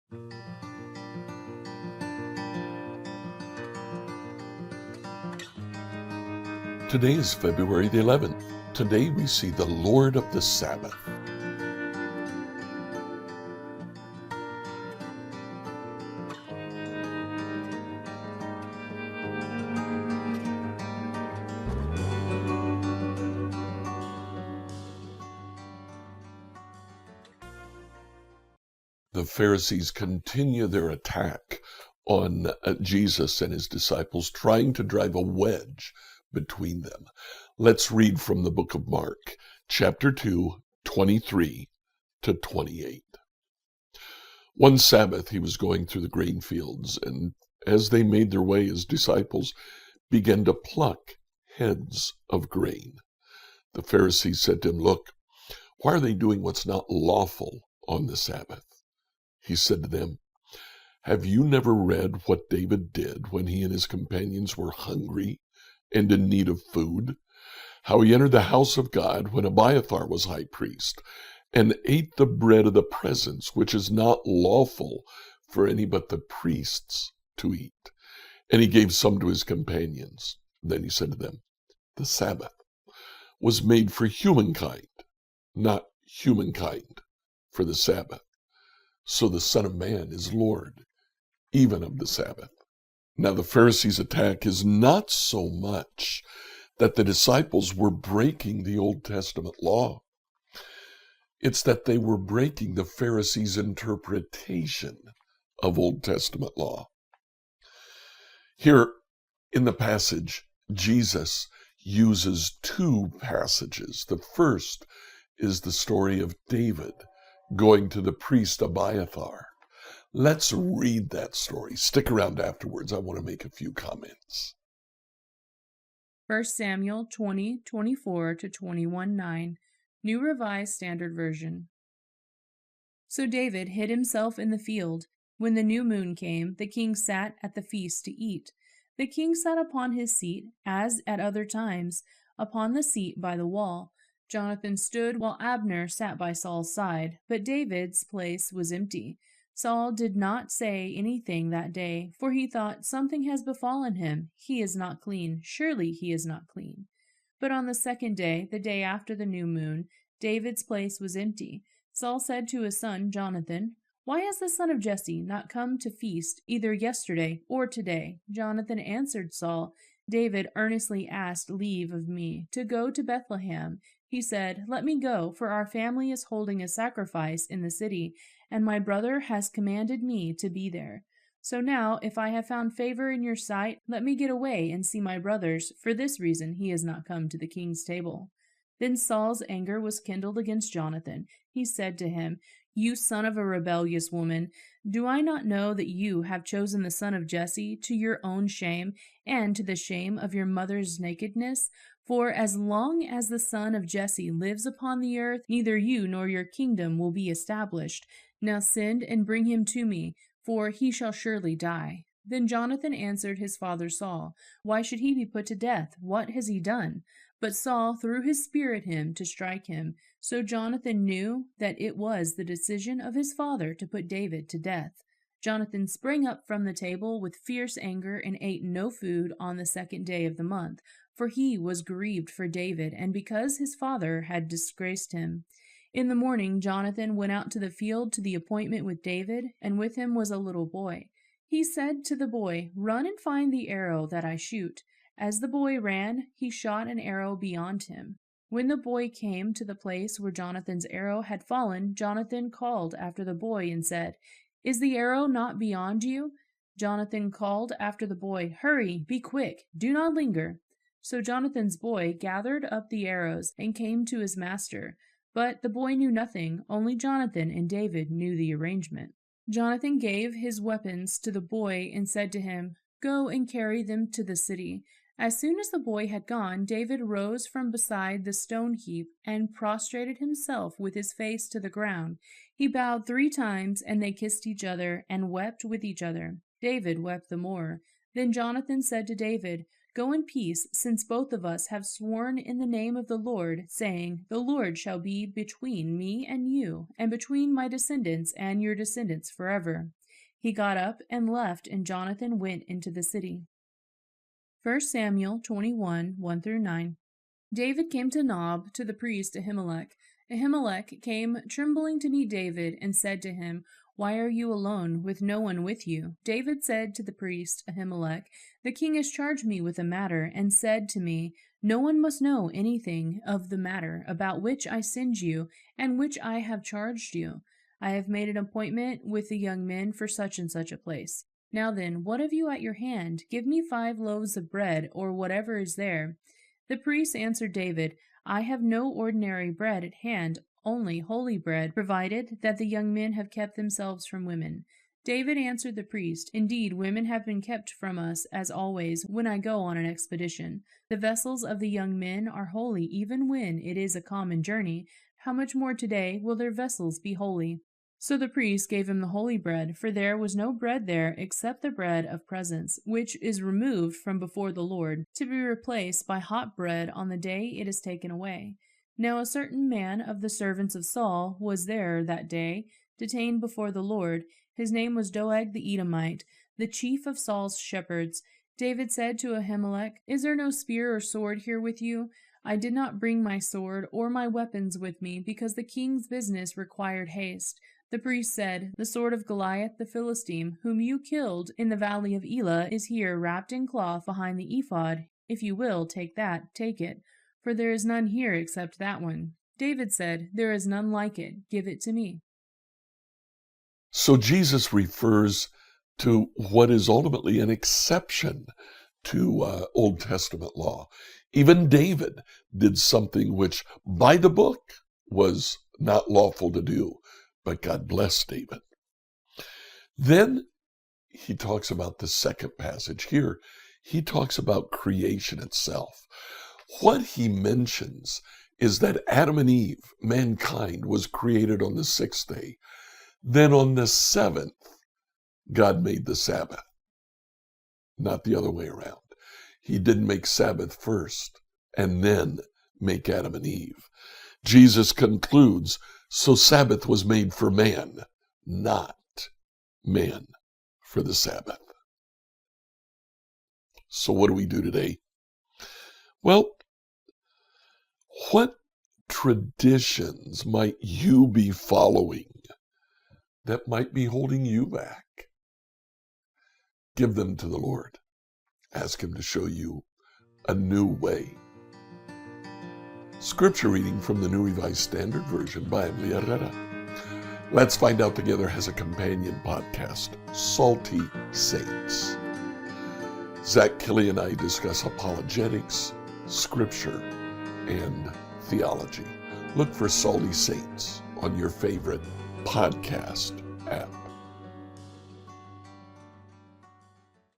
Today is February the 11th. Today we see the Lord of the Sabbath. The Pharisees continue their attack on Jesus and his disciples, trying to drive a wedge between them. Let's read from the book of Mark, chapter 2, 23 to 28. One Sabbath he was going through the grain fields, and as they made their way, his disciples began to pluck heads of grain. The Pharisees said to him, "Look, why are they doing what's not lawful on the Sabbath?" He said to them, "Have you never read what David did when he and his companions were hungry and in need of food? How he entered the house of God when Abiathar was high priest and ate the bread of the presence, which is not lawful for any but the priests to eat. And he gave some to his companions." Then he said to them, "The Sabbath was made for humankind, not humankind for the Sabbath. So the Son of Man is Lord, even of the Sabbath." Now the Pharisees' attack is not so much that the disciples were breaking the Old Testament law. It's that they were breaking the Pharisees' interpretation of Old Testament law. Here in the passage, Jesus uses two passages. The first is the story of David going to the priest Abiathar. Let's read that story. Stick around afterwards. I want to make a few comments. 1 Samuel 20, 24 to 21:9, New Revised Standard Version. So David hid himself in the field. When the new moon came, the king sat at the feast to eat. The king sat upon his seat, as at other times, upon the seat by the wall. Jonathan stood while Abner sat by Saul's side, but David's place was empty. Saul did not say anything that day, for he thought, "Something has befallen him. He is not clean. Surely he is not clean." But on the second day, the day after the new moon, David's place was empty. Saul said to his son Jonathan, "Why has the son of Jesse not come to feast either yesterday or today?" Jonathan answered Saul, "David earnestly asked leave of me to go to Bethlehem. He said, 'Let me go, for our family is holding a sacrifice in the city, and my brother has commanded me to be there.' So now, if I have found favor in your sight, let me get away and see my brothers. For this reason he has not come to the king's table." Then Saul's anger was kindled against Jonathan. He said to him, "You son of a rebellious woman, do I not know that you have chosen the son of Jesse to your own shame and to the shame of your mother's nakedness? For as long as the son of Jesse lives upon the earth, neither you nor your kingdom will be established. Now send and bring him to me, for he shall surely die." Then Jonathan answered his father Saul, "Why should he be put to death? What has he done?" But Saul threw his spear at him to strike him. So Jonathan knew that it was the decision of his father to put David to death. Jonathan sprang up from the table with fierce anger and ate no food on the second day of the month, for he was grieved for David, and because his father had disgraced him. In the morning Jonathan went out to the field to the appointment with David, and with him was a little boy. He said to the boy, "Run and find the arrow that I shoot." As the boy ran, he shot an arrow beyond him. When the boy came to the place where Jonathan's arrow had fallen, Jonathan called after the boy and said, "Is the arrow not beyond you?" Jonathan called after the boy, "Hurry, be quick, do not linger." So Jonathan's boy gathered up the arrows and came to his master. But the boy knew nothing, only Jonathan and David knew the arrangement. Jonathan gave his weapons to the boy and said to him, "Go and carry them to the city." As soon as the boy had gone, David rose from beside the stone heap and prostrated himself with his face to the ground. He bowed 3 times, and they kissed each other and wept with each other. David wept the more. Then Jonathan said to David, Go in peace, since both of us have sworn in the name of the Lord, saying, The Lord shall be between me and you, and between my descendants and your descendants forever." He got up and left, and Jonathan went into the city. 1 Samuel 21, 1-9. David came to Nob, to the priest Ahimelech. Ahimelech came trembling to meet David, and said to him, "Why are you alone, with no one with you?" David said to the priest Ahimelech, "The king has charged me with a matter, and said to me, 'No one must know anything of the matter about which I send you, and which I have charged you. I have made an appointment with the young men for such and such a place. Now then, what have you at your hand? Give me 5 loaves of bread, or whatever is there." The priest answered David, "I have no ordinary bread at hand, only holy bread, provided that the young men have kept themselves from women." David answered the priest, "Indeed, women have been kept from us as always when I go on an expedition. The vessels of the young men are holy even when it is a common journey. How much more today will their vessels be holy?" So the priest gave him the holy bread, for there was no bread there except the bread of presence, which is removed from before the Lord, to be replaced by hot bread on the day it is taken away. Now a certain man of the servants of Saul was there that day, detained before the Lord. His name was Doeg the Edomite, the chief of Saul's shepherds. David said to Ahimelech, "Is there no spear or sword here with you? I did not bring my sword or my weapons with me, because the king's business required haste." The priest said, "The sword of Goliath the Philistine, whom you killed in the valley of Elah, is here wrapped in cloth behind the ephod. If you will take that, take it, for there is none here except that one." David said, "There is none like it. Give it to me." So Jesus refers to what is ultimately an exception to Old Testament law. Even David did something which by the book was not lawful to do, but God blessed David. Then he talks about the second passage here. He talks about creation itself. What he mentions is that Adam and Eve, mankind, was created on the 6th day. Then on the 7th, God made the Sabbath, not the other way around. He didn't make Sabbath first and then make Adam and Eve. Jesus concludes, so Sabbath was made for man, not man for the Sabbath. So what do we do today? Well, what traditions might you be following that might be holding you back? Give them to the Lord. Ask him to show you a new way. Scripture reading from the New Revised Standard Version by Berate. Let's Find Out Together has a companion podcast, Salty Saints. Zach Kelly and I discuss apologetics, scripture, and theology. Look for Salty Saints on your favorite podcast app.